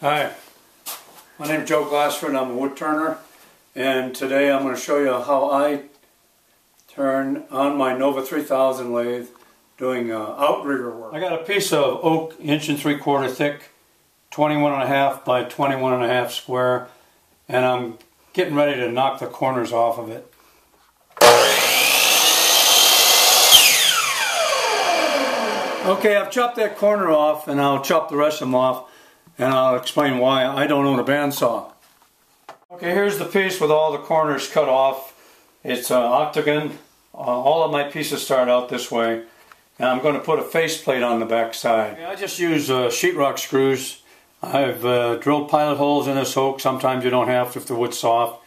Hi, my name is Joe Glassford and I'm a wood turner, and today I'm going to show you how I turn on my Nova 3000 lathe doing outrigger work. I got a piece of oak 1 3/4 inch thick, 21.5 by 21.5 square, and I'm getting ready to knock the corners off of it. Okay, I've chopped that corner off and I'll chop the rest of them off. And I'll explain why I don't own a bandsaw. Okay, here's the piece with all the corners cut off. It's an octagon. All of my pieces start out this way. And I'm going to put a faceplate on the back side. Okay, I just use sheetrock screws. I've drilled pilot holes in this oak. Sometimes you don't have to if the wood's soft.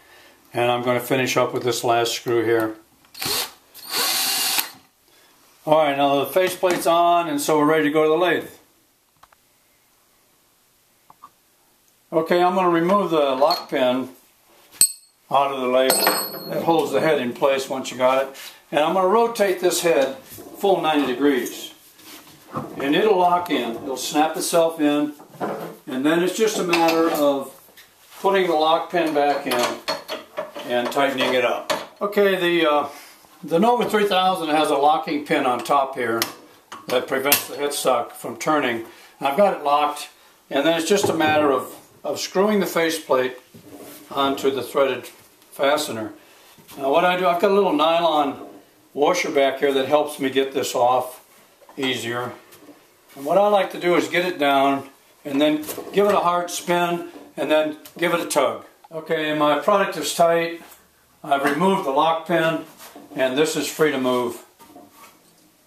And I'm going to finish up with this last screw here. Alright, now the faceplate's on, and so we're ready to go to the lathe. Okay, I'm going to remove the lock pin out of the lathe. That holds the head in place once you got it. And I'm going to rotate this head full 90 degrees. And it'll lock in. It'll snap itself in. And then it's just a matter of putting the lock pin back in and tightening it up. Okay, the Nova 3000 has a locking pin on top here that prevents the headstock from turning. I've got it locked, and then it's just a matter of screwing the faceplate onto the threaded fastener. Now what I do, I've got a little nylon washer back here that helps me get this off easier. And what I like to do is get it down and then give it a hard spin and then give it a tug. Okay, my product is tight. I've removed the lock pin and this is free to move.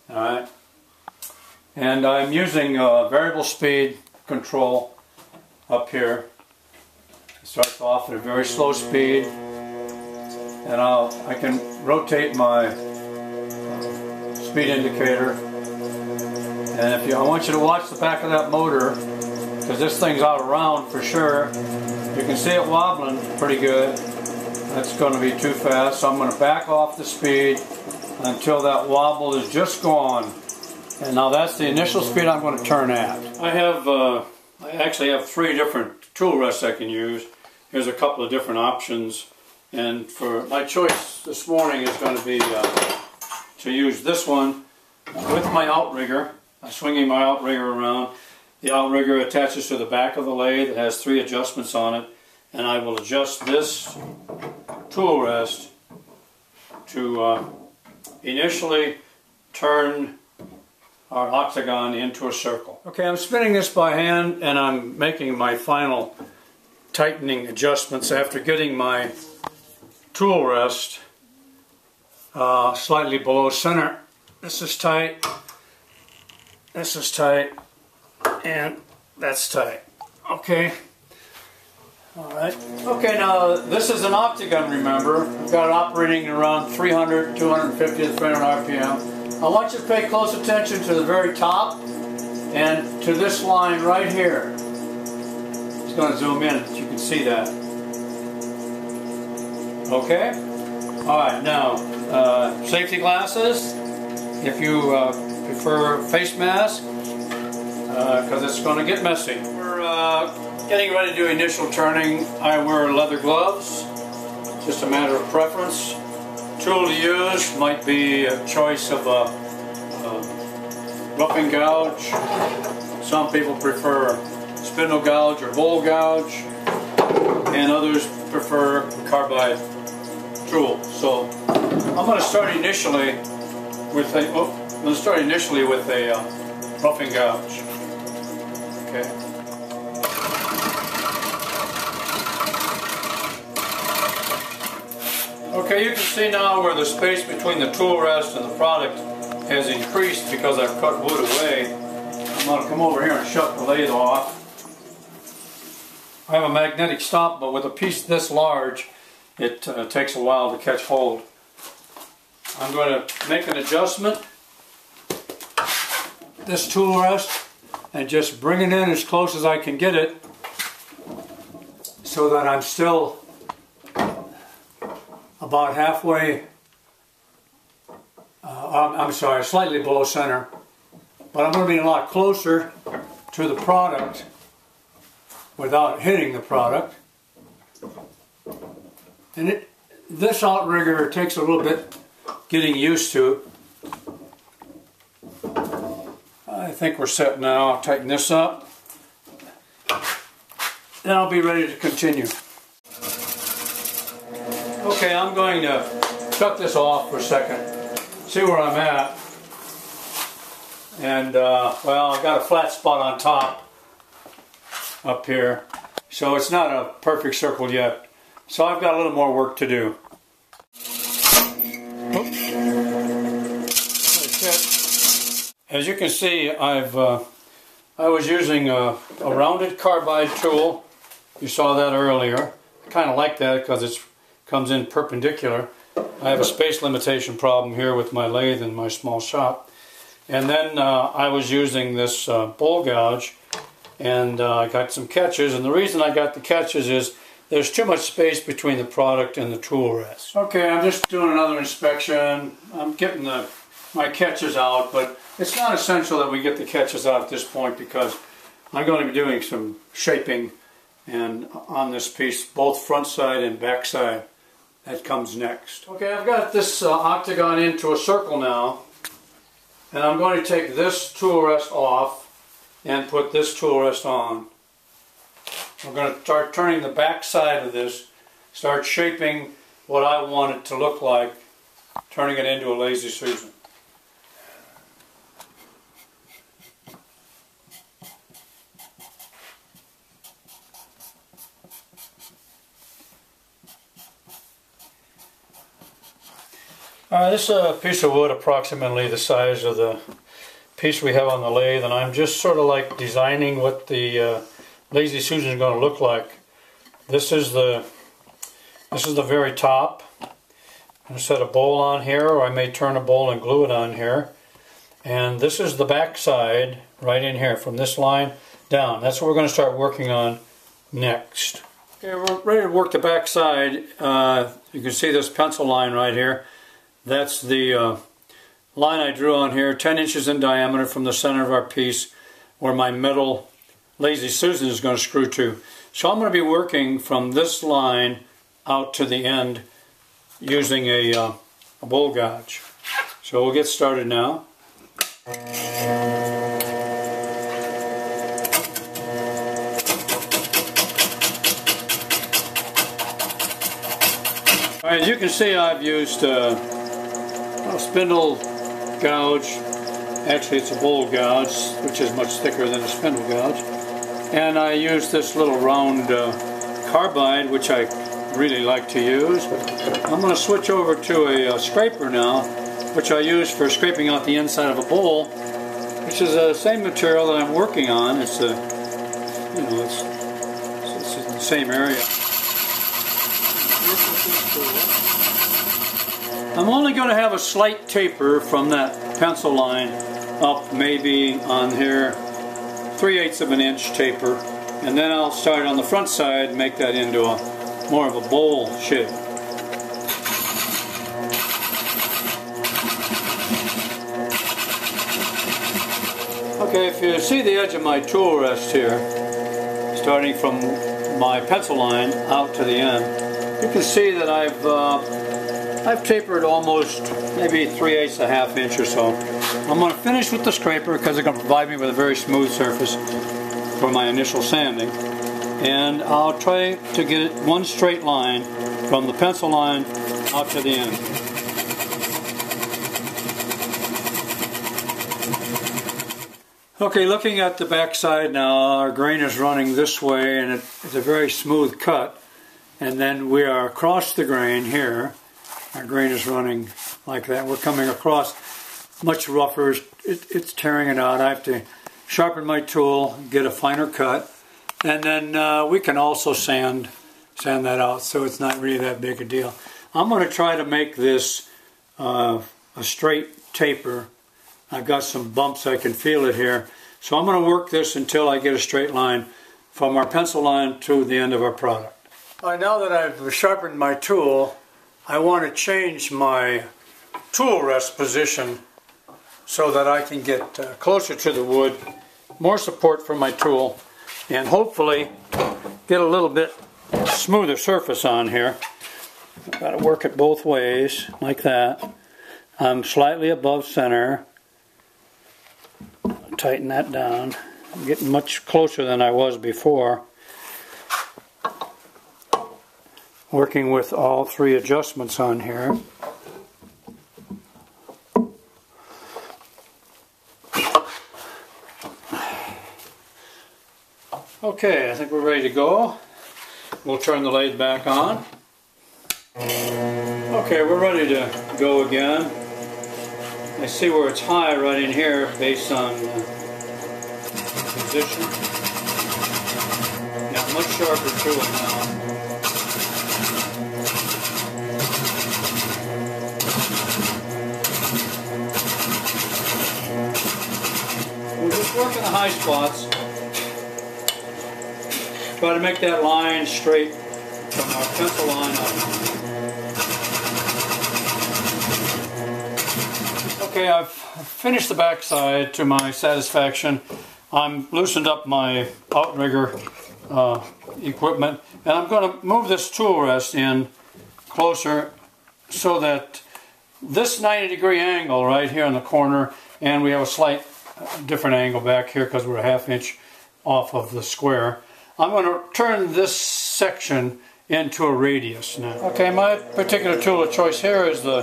Alright. And I'm using variable speed control up here. It starts off at a very slow speed, and I can rotate my speed indicator. And I want you to watch the back of that motor, because this thing's out of round for sure. You can see it wobbling pretty good. That's going to be too fast, so I'm going to back off the speed until that wobble is just gone. And now that's the initial speed I'm going to turn at. I actually have 3 different tool rests I can use. Here's a couple of different options, and for my choice this morning is going to be to use this one with my outrigger. I'm swinging my outrigger around. The outrigger attaches to the back of the lathe. It has 3 adjustments on it, and I will adjust this tool rest to initially turn our octagon into a circle. Okay, I'm spinning this by hand and I'm making my final tightening adjustments after getting my tool rest slightly below center. This is tight, this is tight, and that's tight. Okay. Alright. Okay, now this is an octagon, remember. I've got it operating around 300, 250 to 300 RPM. I want you to pay close attention to the very top and to this line right here. Just going to zoom in so you can see that. Okay? Alright, now safety glasses if you prefer face mask, because it's going to get messy. We're getting ready to do initial turning. I wear leather gloves, just a matter of preference. Tool to use might be a choice of a roughing gouge. Some people prefer spindle gouge or bowl gouge, and others prefer carbide tool. So I'm going to start initially with a roughing gouge. Okay. Okay, you can see now where the space between the tool rest and the product has increased because I've cut wood away. I'm going to come over here and shut the lathe off. I have a magnetic stop, but with a piece this large, it takes a while to catch hold. I'm going to make an adjustment, this tool rest, and just bring it in as close as I can get it so that I'm still about halfway, I'm sorry, slightly below center, but I'm going to be a lot closer to the product without hitting the product. And this outrigger takes a little bit getting used to. I think we're set now. I'll tighten this up. Then I'll be ready to continue. Okay, I'm going to cut this off for a second, see where I'm at. And well, I've got a flat spot on top up here, so it's not a perfect circle yet. So I've got a little more work to do. As you can see, I was using a rounded carbide tool. You saw that earlier. I kind of like that because it comes in perpendicular. I have a space limitation problem here with my lathe in my small shop. And then I was using this bowl gouge, and I got some catches. And the reason I got the catches is there's too much space between the product and the tool rest. Okay, I'm just doing another inspection. I'm getting my catches out, but it's not essential that we get the catches out at this point because I'm going to be doing some shaping and on this piece, both front side and back side. That comes next. Okay, I've got this octagon into a circle now, and I'm going to take this tool rest off and put this tool rest on. I'm going to start turning the back side of this, start shaping what I want it to look like, turning it into a Lazy Susan. This is a piece of wood approximately the size of the piece we have on the lathe, and I'm just sort of like designing what the Lazy Susan is going to look like. This is the very top. I'm going to set a bowl on here, or I may turn a bowl and glue it on here. And this is the back side right in here from this line down. That's what we're going to start working on next. Okay, we're ready to work the back side. You can see this pencil line right here. That's the line I drew on here, 10 inches in diameter from the center of our piece where my metal Lazy Susan is going to screw to. So I'm going to be working from this line out to the end using a bowl gouge. So we'll get started now. Alright, as you can see, I've used a spindle gouge. Actually, it's a bowl gouge, which is much thicker than a spindle gouge. And I use this little round carbide, which I really like to use. I'm going to switch over to a scraper now, which I use for scraping out the inside of a bowl, which is the same material that I'm working on. It's it's in the same area. I'm only going to have a slight taper from that pencil line up, maybe on here 3/8 of an inch taper, and then I'll start on the front side, make that into more of a bowl shape. Okay, if you see the edge of my tool rest here, starting from my pencil line out to the end, you can see that I've tapered almost maybe 3/8 a half inch or so. I'm going to finish with the scraper because it's going to provide me with a very smooth surface for my initial sanding. And I'll try to get it one straight line from the pencil line out to the end. Okay, looking at the back side now, our grain is running this way, and it's a very smooth cut. And then we are across the grain here. Our grain is running like that. We're coming across much rougher. It's tearing it out. I have to sharpen my tool, get a finer cut, and then we can also sand that out, so it's not really that big a deal. I'm going to try to make this a straight taper. I've got some bumps, I can feel it here. So I'm going to work this until I get a straight line from our pencil line to the end of our product. All right, now that I've sharpened my tool, I want to change my tool rest position so that I can get closer to the wood, more support for my tool, and hopefully get a little bit smoother surface on here. I've got to work it both ways, like that. I'm slightly above center. Tighten that down. I'm getting much closer than I was before. Working with all three adjustments on here. Okay, I think we're ready to go. We'll turn the lathe back on. Okay, we're ready to go again. I see where it's high right in here based on position. Yeah, much sharper tool now. We're just working the high spots. Try to make that line straight from our pencil line up. Okay, I've finished the backside to my satisfaction. I'm loosened up my Outrigger equipment, and I'm going to move this tool rest in closer so that this 90-degree angle right here in the corner, and we have a slight different angle back here because we're a ½ inch off of the square. I'm going to turn this section into a radius now. Okay, my particular tool of choice here is the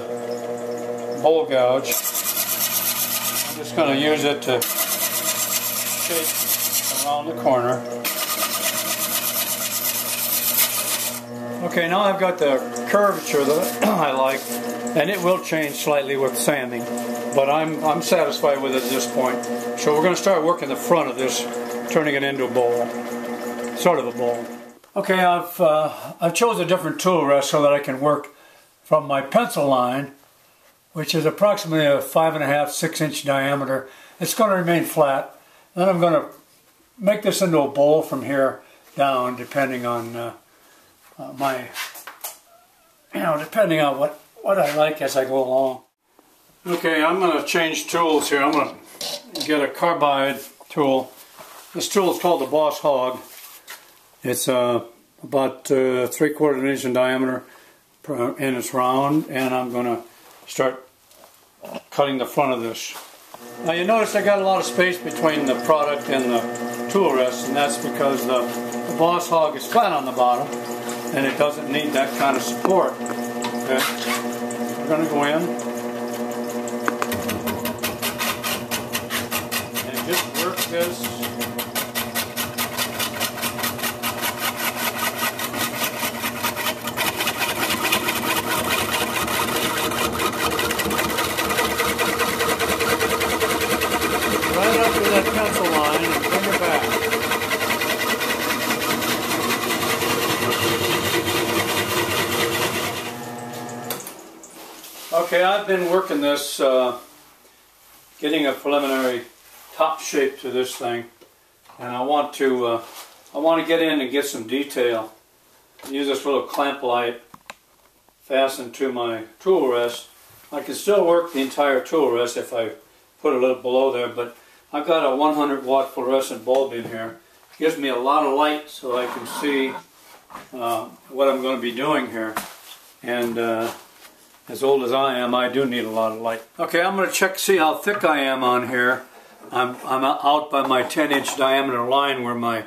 bowl gouge. I'm just going to use it to shape around the corner. Okay, now I've got the curvature that I like, and it will change slightly with sanding, but I'm satisfied with it at this point. So we're going to start working the front of this, turning it into a bowl. Sort of a bowl. Okay, I've chose a different tool rest so that I can work from my pencil line, which is approximately a 5.5, 6-inch diameter. It's going to remain flat. Then I'm going to make this into a bowl from here down, depending on depending on what I like as I go along. Okay, I'm going to change tools here. I'm going to get a carbide tool. This tool is called the Boss Hog. It's about 3/4 inch in diameter, and it's round, and I'm going to start cutting the front of this. Now you notice I got a lot of space between the product and the tool rest, and that's because the Boss Hog is flat on the bottom, and it doesn't need that kind of support. Okay, we're going to go in and just work this. Right up to that pencil line and bring it back. Okay, I've been working this, getting a preliminary top shape to this thing, and I want to get in and get some detail. Use this little clamp light fastened to my tool rest. I can still work the entire tool rest if I put a little below there, but I've got a 100-watt fluorescent bulb in here. It gives me a lot of light so I can see what I'm going to be doing here. And as old as I am, I do need a lot of light. Okay, I'm going to check to see how thick I am on here. I'm out by my 10-inch diameter line where my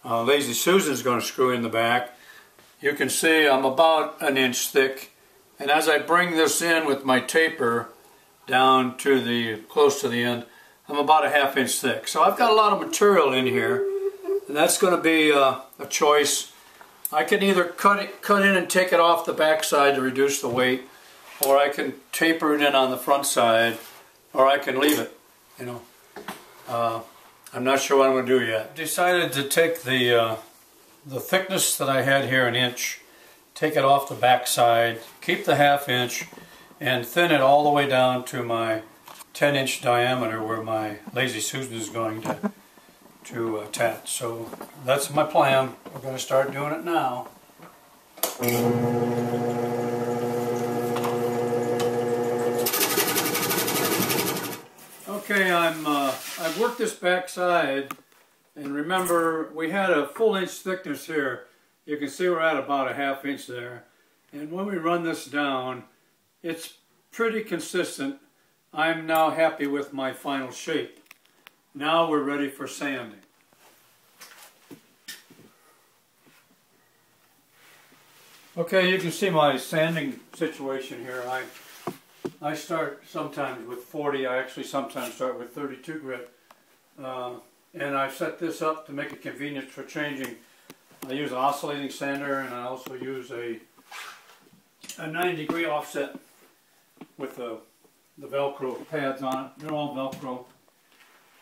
Lazy Susan is going to screw in the back. You can see I'm about 1 inch thick, and as I bring this in with my taper down to the close to the end, I'm about a ½ inch thick. So I've got a lot of material in here, and that's going to be a choice. I can either cut in and take it off the back side to reduce the weight, or I can taper it in on the front side, or I can leave it. You know, I'm not sure what I'm going to do yet. Decided to take the thickness that I had here, 1 inch, take it off the back side, keep the ½ inch, and thin it all the way down to my 10-inch diameter where my Lazy Susan is going to attach. So that's my plan. We're going to start doing it now. Okay, I've worked this back side, And remember, we had a full inch thickness here. You can see we're at about a ½ inch there. And when we run this down, it's pretty consistent. I'm now happy with my final shape. Now we're ready for sanding. Okay, you can see my sanding situation here. I start sometimes with 40. I actually sometimes start with 32 grit. And I've set this up to make it convenient for changing. I use an oscillating sander, and I also use a 90-degree offset with the Velcro pads on it. They're all Velcro.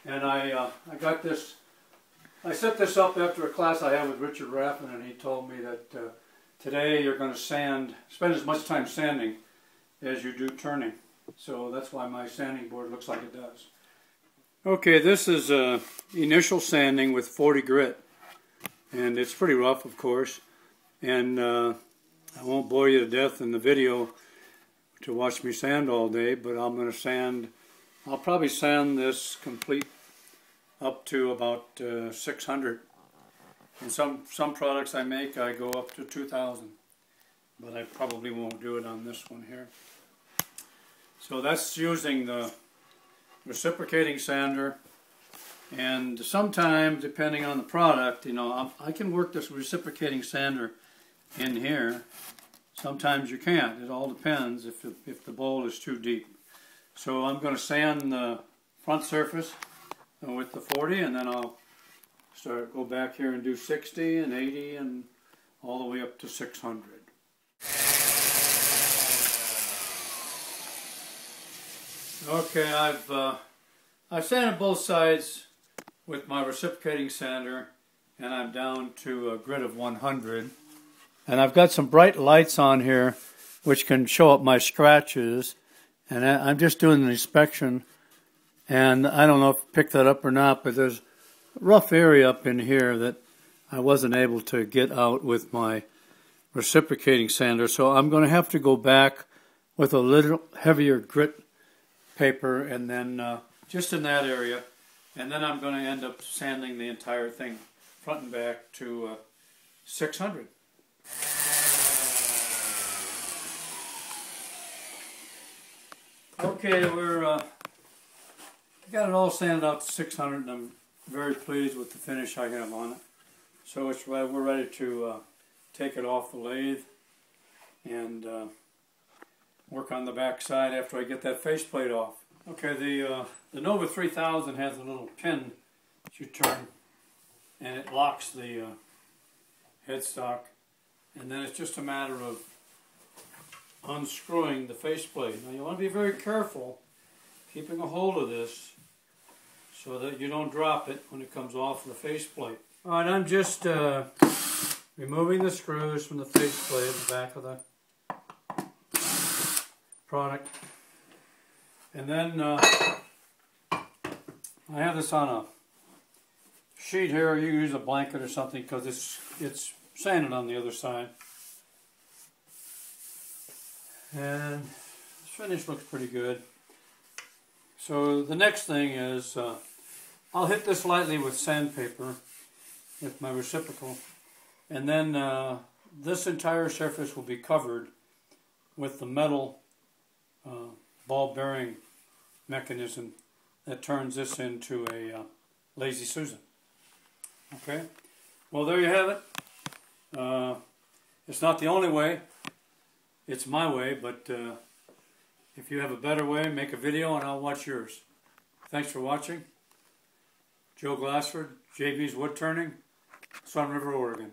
And I got this, I set this up after a class I had with Richard Raffin, and he told me that today you're going to spend as much time sanding as you do turning. So that's why my sanding board looks like it does. Okay, this is initial sanding with 40 grit, and it's pretty rough, of course, and I won't bore you to death in the video to watch me sand all day, but I'm going to sand, I'll probably sand this complete up to about 600. And some products I make, I go up to 2,000, but I probably won't do it on this one here. So that's using the reciprocating sander, and sometimes, depending on the product, you know, I can work this reciprocating sander in here. Sometimes you can't. It all depends if the bowl is too deep. So I'm going to sand the front surface with the 40, and then I'll go back here and do 60 and 80 and all the way up to 600. Okay, I've sanded both sides with my reciprocating sander, and I'm down to a grit of 100. And I've got some bright lights on here which can show up my scratches, and I'm just doing an inspection, and I don't know if you picked that up or not, but there's a rough area up in here that I wasn't able to get out with my reciprocating sander, so I'm going to have to go back with a little heavier grit paper, and then just in that area, and then I'm going to end up sanding the entire thing front and back to 600. Okay, we got it all sanded out to 600, and I'm very pleased with the finish I have on it. So we're ready to take it off the lathe and work on the back side after I get that faceplate off. Okay, the Nova 3000 has a little pin that you turn, and it locks the headstock, and then it's just a matter of unscrewing the faceplate. Now you want to be very careful keeping a hold of this so that you don't drop it when it comes off the faceplate. Alright, I'm just removing the screws from the faceplate at the back of the product. And then I have this on a sheet here. You can use a blanket or something because it's sanded on the other side. And this finish looks pretty good. So the next thing is I'll hit this lightly with sandpaper with my reciprocal, and then this entire surface will be covered with the metal ball bearing mechanism that turns this into a Lazy Susan. Okay, well, there you have it. It's not the only way, it's my way, but if you have a better way, make a video and I'll watch yours. Thanks for watching. Joe Glassford, JV's Wood Turning, Sun River, Oregon.